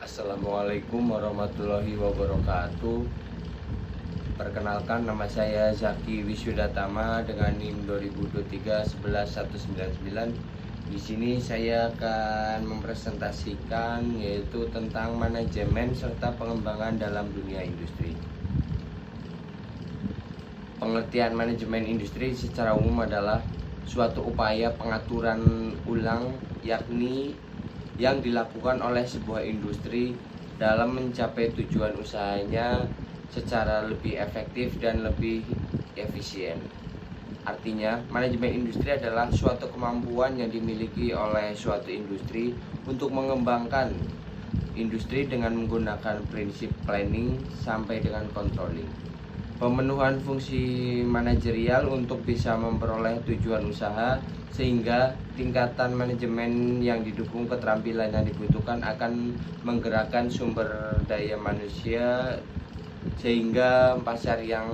Assalamualaikum warahmatullahi wabarakatuh. Perkenalkan, nama saya Zaki Wiswudatama dengan NIM 2023 Di sini saya akan mempresentasikan yaitu tentang manajemen serta pengembangan dalam dunia industri. Pengertian manajemen industri secara umum adalah suatu upaya pengaturan ulang, yakni yang dilakukan oleh sebuah industri dalam mencapai tujuan usahanya secara lebih efektif dan lebih efisien. Artinya, manajemen industri adalah suatu kemampuan yang dimiliki oleh suatu industri untuk mengembangkan industri dengan menggunakan prinsip planning sampai dengan controlling. Pemenuhan fungsi manajerial untuk bisa memperoleh tujuan usaha, sehingga tingkatan manajemen yang didukung keterampilan yang dibutuhkan akan menggerakkan sumber daya manusia sehingga pasar yang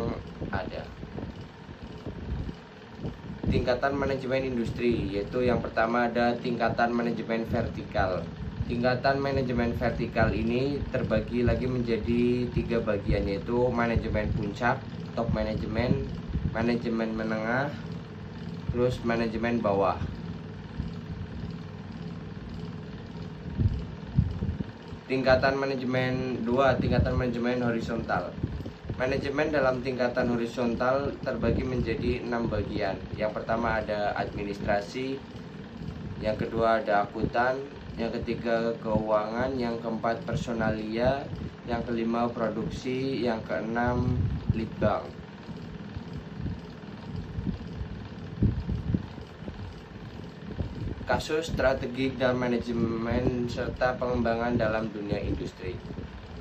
ada. Tingkatan manajemen industri, yaitu yang pertama ada tingkatan manajemen vertikal. Tingkatan manajemen vertikal ini terbagi lagi menjadi 3 bagian, yaitu manajemen puncak, top manajemen, manajemen menengah, terus manajemen bawah. Tingkatan manajemen 2, tingkatan manajemen horizontal. Manajemen dalam tingkatan horizontal terbagi menjadi 6 bagian. Yang pertama ada administrasi, yang kedua ada akuntan, yang ketiga keuangan, yang keempat personalia, yang kelima produksi, yang keenam lead bank. Kasus strategik dalam manajemen serta pengembangan dalam dunia industri.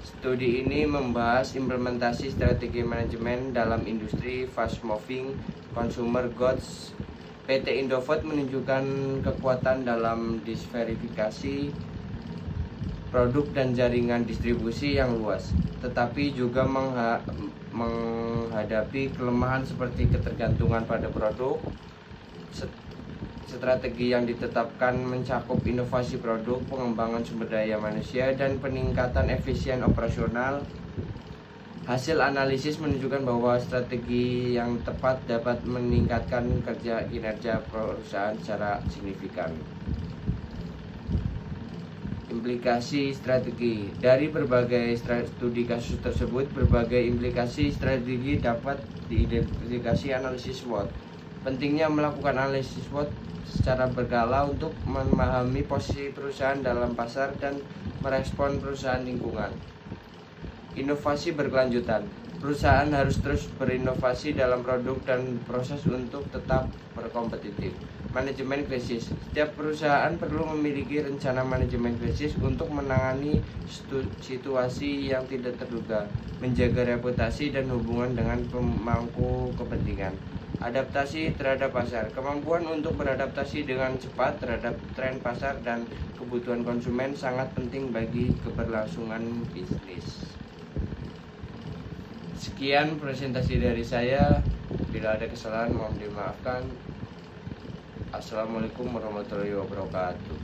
Studi ini membahas implementasi strategi manajemen dalam industri fast moving consumer goods. PT Indofood menunjukkan kekuatan dalam diversifikasi produk dan jaringan distribusi yang luas, tetapi juga menghadapi kelemahan seperti ketergantungan pada produk. Strategi yang ditetapkan mencakup inovasi produk, pengembangan sumber daya manusia, dan peningkatan efisien operasional. Hasil analisis menunjukkan bahwa strategi yang tepat dapat meningkatkan kinerja perusahaan secara signifikan. Implikasi strategi. Dari berbagai studi kasus tersebut, berbagai implikasi strategi dapat diidentifikasi analisis SWOT. Pentingnya melakukan analisis SWOT secara berkala untuk memahami posisi perusahaan dalam pasar dan merespon perusahaan lingkungan. Inovasi berkelanjutan. Perusahaan harus terus berinovasi dalam produk dan proses untuk tetap berkompetitif. Manajemen krisis. Setiap perusahaan perlu memiliki rencana manajemen krisis untuk menangani situasi yang tidak terduga, menjaga reputasi dan hubungan dengan pemangku kepentingan. Adaptasi terhadap pasar. Kemampuan untuk beradaptasi dengan cepat terhadap tren pasar dan kebutuhan konsumen sangat penting bagi keberlangsungan bisnis. Sekian presentasi dari saya. Bila ada kesalahan mohon dimaafkan. Assalamualaikum warahmatullahi wabarakatuh.